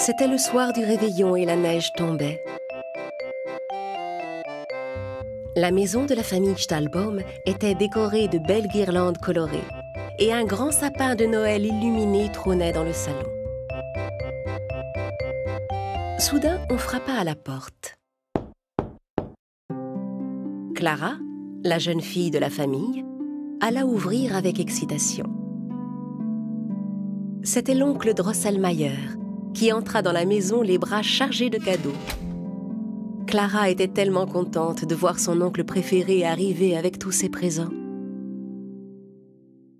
C'était le soir du réveillon et la neige tombait. La maison de la famille Stahlbaum était décorée de belles guirlandes colorées et un grand sapin de Noël illuminé trônait dans le salon. Soudain, on frappa à la porte. Clara, la jeune fille de la famille, alla ouvrir avec excitation. C'était l'oncle Drosselmayer qui entra dans la maison les bras chargés de cadeaux. Clara était tellement contente de voir son oncle préféré arriver avec tous ses présents.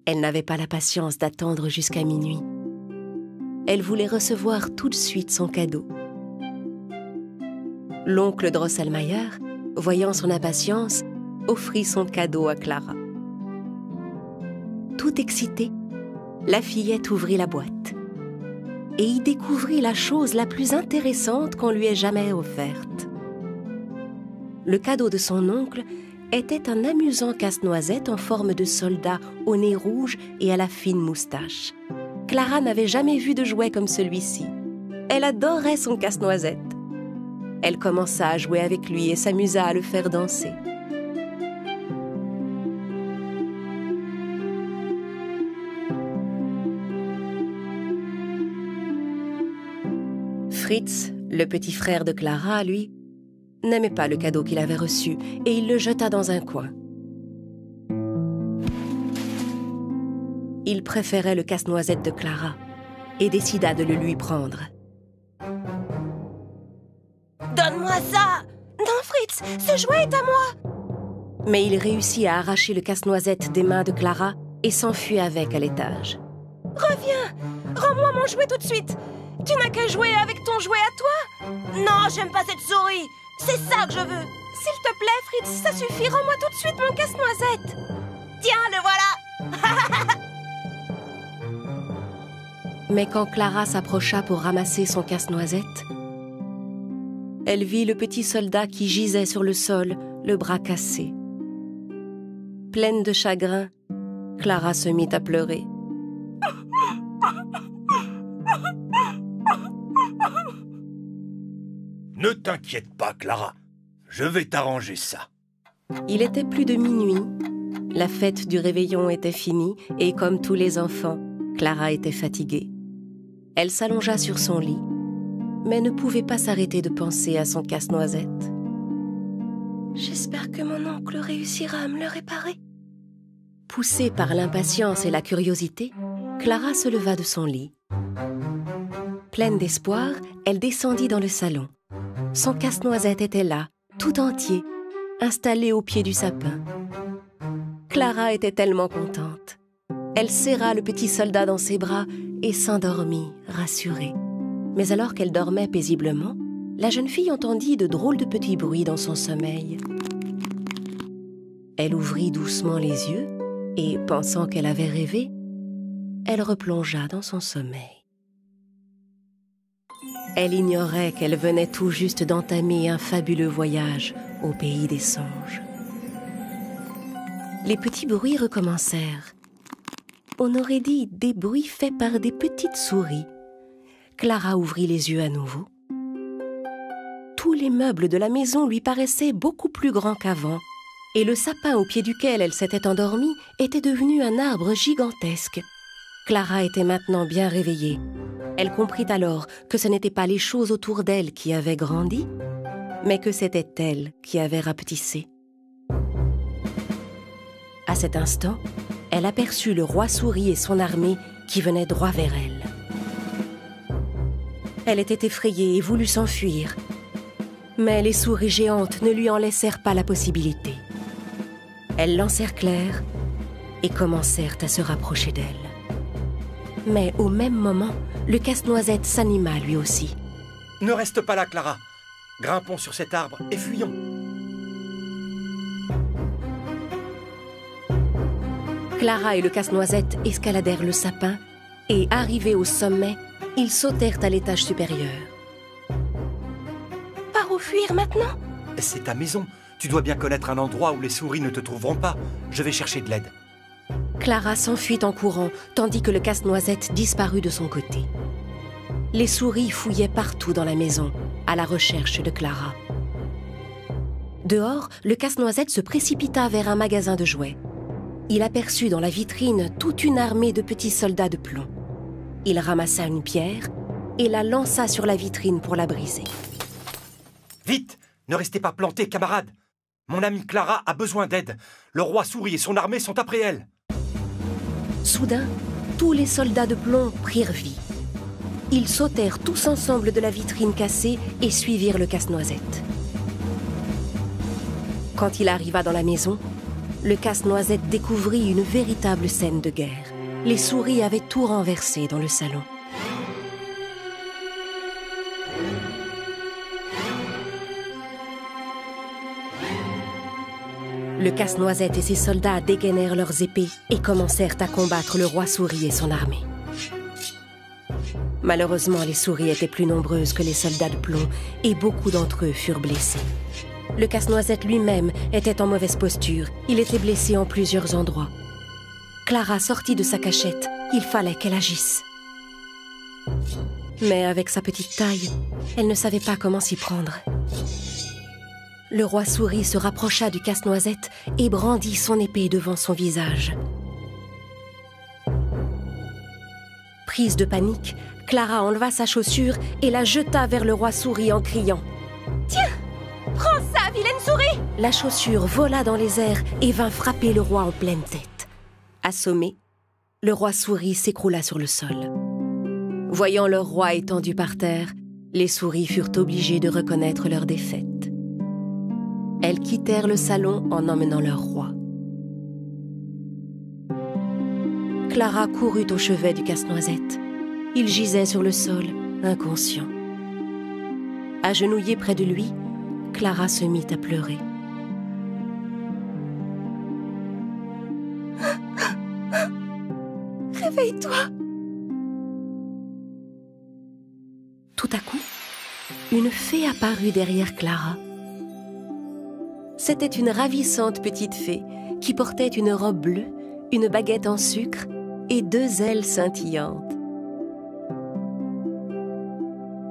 Elle n'avait pas la patience d'attendre jusqu'à minuit. Elle voulait recevoir tout de suite son cadeau. L'oncle Drosselmayer, voyant son impatience, offrit son cadeau à Clara. Tout excitée, la fillette ouvrit la boîte et y découvrit la chose la plus intéressante qu'on lui ait jamais offerte. Le cadeau de son oncle était un amusant casse-noisette en forme de soldat au nez rouge et à la fine moustache. Clara n'avait jamais vu de jouet comme celui-ci. Elle adorait son casse-noisette. Elle commença à jouer avec lui et s'amusa à le faire danser. Fritz, le petit frère de Clara, lui, n'aimait pas le cadeau qu'il avait reçu et il le jeta dans un coin. Il préférait le casse-noisette de Clara et décida de le lui prendre. Donne-moi ça! Non, Fritz, ce jouet est à moi! Mais il réussit à arracher le casse-noisette des mains de Clara et s'enfuit avec à l'étage. Reviens! Rends-moi mon jouet tout de suite! Tu n'as qu'à jouer avec ton jouet à toi! Non, j'aime pas cette souris! C'est ça que je veux! S'il te plaît, Fritz, ça suffit, rends-moi tout de suite mon casse-noisette! Tiens, le voilà! Mais quand Clara s'approcha pour ramasser son casse-noisette, elle vit le petit soldat qui gisait sur le sol, le bras cassé. Pleine de chagrin, Clara se mit à pleurer. Ne t'inquiète pas, Clara. Je vais t'arranger ça. Il était plus de minuit. La fête du réveillon était finie et comme tous les enfants, Clara était fatiguée. Elle s'allongea sur son lit, mais ne pouvait pas s'arrêter de penser à son casse-noisette. J'espère que mon oncle réussira à me le réparer. Poussée par l'impatience et la curiosité, Clara se leva de son lit. Pleine d'espoir, elle descendit dans le salon. Son casse-noisette était là, tout entier, installé au pied du sapin. Clara était tellement contente. Elle serra le petit soldat dans ses bras et s'endormit, rassurée. Mais alors qu'elle dormait paisiblement, la jeune fille entendit de drôles de petits bruits dans son sommeil. Elle ouvrit doucement les yeux et, pensant qu'elle avait rêvé, elle replongea dans son sommeil. Elle ignorait qu'elle venait tout juste d'entamer un fabuleux voyage au pays des songes. Les petits bruits recommencèrent. On aurait dit des bruits faits par des petites souris. Clara ouvrit les yeux à nouveau. Tous les meubles de la maison lui paraissaient beaucoup plus grands qu'avant, et le sapin au pied duquel elle s'était endormie était devenu un arbre gigantesque. Clara était maintenant bien réveillée. Elle comprit alors que ce n'étaient pas les choses autour d'elle qui avaient grandi, mais que c'était elle qui avait rapetissé. À cet instant, elle aperçut le roi souris et son armée qui venaient droit vers elle. Elle était effrayée et voulut s'enfuir, mais les souris géantes ne lui en laissèrent pas la possibilité. Elles l'encerclèrent et commencèrent à se rapprocher d'elle. Mais au même moment, le casse-noisette s'anima lui aussi. Ne reste pas là, Clara. Grimpons sur cet arbre et fuyons. Clara et le casse-noisette escaladèrent le sapin et, arrivés au sommet, ils sautèrent à l'étage supérieur. Par où fuir maintenant? C'est ta maison. Tu dois bien connaître un endroit où les souris ne te trouveront pas. Je vais chercher de l'aide. Clara s'enfuit en courant, tandis que le casse-noisette disparut de son côté. les souris fouillaient partout dans la maison, à la recherche de Clara. Dehors, le casse-noisette se précipita vers un magasin de jouets. Il aperçut dans la vitrine toute une armée de petits soldats de plomb. Il ramassa une pierre et la lança sur la vitrine pour la briser. « Vite! Ne restez pas plantés, camarades! Mon amie Clara a besoin d'aide. Le roi souris et son armée sont après elle. » Soudain, tous les soldats de plomb prirent vie. Ils sautèrent tous ensemble de la vitrine cassée et suivirent le casse-noisette. Quand il arriva dans la maison, le casse-noisette découvrit une véritable scène de guerre. Les souris avaient tout renversé dans le salon. Le casse-noisette et ses soldats dégainèrent leurs épées et commencèrent à combattre le roi souris et son armée. Malheureusement, les souris étaient plus nombreuses que les soldats de plomb et beaucoup d'entre eux furent blessés. Le casse-noisette lui-même était en mauvaise posture. Il était blessé en plusieurs endroits. Clara sortit de sa cachette. Il fallait qu'elle agisse. Mais avec sa petite taille, elle ne savait pas comment s'y prendre. Le roi souris se rapprocha du casse-noisette et brandit son épée devant son visage. Prise de panique, Clara enleva sa chaussure et la jeta vers le roi souris en criant « Tiens! Prends ça, vilaine souris !» La chaussure vola dans les airs et vint frapper le roi en pleine tête. Assommé, le roi souris s'écroula sur le sol. Voyant leur roi étendu par terre, les souris furent obligées de reconnaître leur défaite. Elles quittèrent le salon en emmenant leur roi. Clara courut au chevet du casse-noisette. Il gisait sur le sol, inconscient. Agenouillée près de lui, Clara se mit à pleurer. Réveille-toi! Tout à coup, une fée apparut derrière Clara. C'était une ravissante petite fée qui portait une robe bleue, une baguette en sucre et 2 ailes scintillantes.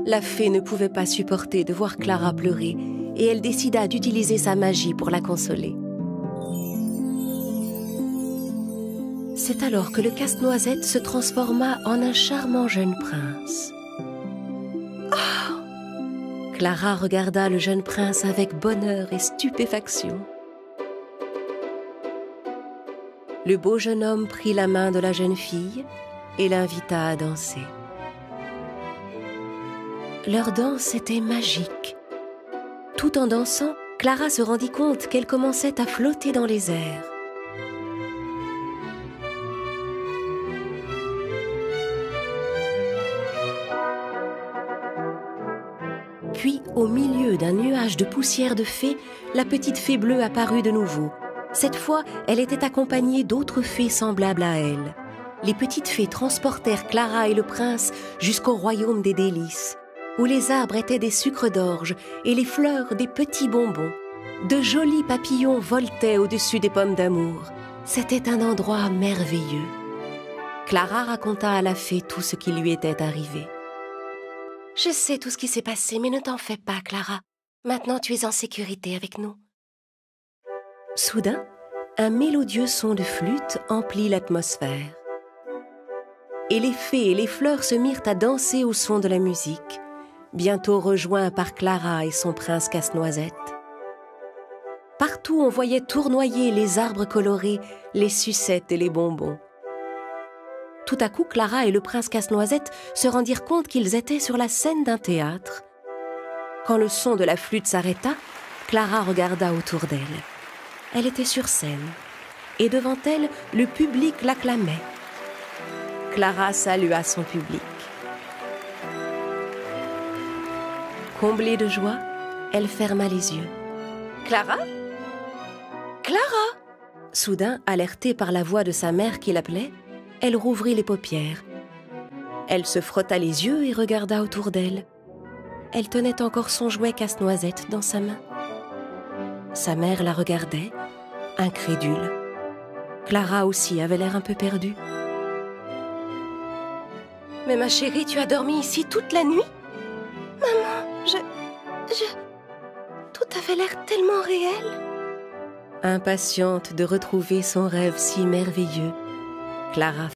La fée ne pouvait pas supporter de voir Clara pleurer et elle décida d'utiliser sa magie pour la consoler. C'est alors que le casse-noisette se transforma en un charmant jeune prince. Clara regarda le jeune prince avec bonheur et stupéfaction. Le beau jeune homme prit la main de la jeune fille et l'invita à danser. Leur danse était magique. Tout en dansant, Clara se rendit compte qu'elle commençait à flotter dans les airs. Puis, au milieu d'un nuage de poussière de fées, la petite fée bleue apparut de nouveau. Cette fois, elle était accompagnée d'autres fées semblables à elle. Les petites fées transportèrent Clara et le prince jusqu'au royaume des délices, où les arbres étaient des sucres d'orge et les fleurs des petits bonbons. De jolis papillons voletaient au-dessus des pommes d'amour. C'était un endroit merveilleux. Clara raconta à la fée tout ce qui lui était arrivé. « Je sais tout ce qui s'est passé, mais ne t'en fais pas, Clara. Maintenant, tu es en sécurité avec nous. » Soudain, un mélodieux son de flûte emplit l'atmosphère. Et les fées et les fleurs se mirent à danser au son de la musique, bientôt rejoints par Clara et son prince casse-noisette. Partout, on voyait tournoyer les arbres colorés, les sucettes et les bonbons. Tout à coup, Clara et le prince casse-noisette se rendirent compte qu'ils étaient sur la scène d'un théâtre. Quand le son de la flûte s'arrêta, Clara regarda autour d'elle. Elle était sur scène, et devant elle, le public l'acclamait. Clara salua son public. Comblée de joie, elle ferma les yeux. « Clara ? Clara !» Soudain, alertée par la voix de sa mère qui l'appelait, elle rouvrit les paupières. Elle se frotta les yeux et regarda autour d'elle. Elle tenait encore son jouet casse-noisette dans sa main. Sa mère la regardait, incrédule. Clara aussi avait l'air un peu perdue. « Mais ma chérie, tu as dormi ici toute la nuit? Maman, tout avait l'air tellement réel. Impatiente de retrouver son rêve si merveilleux, Clara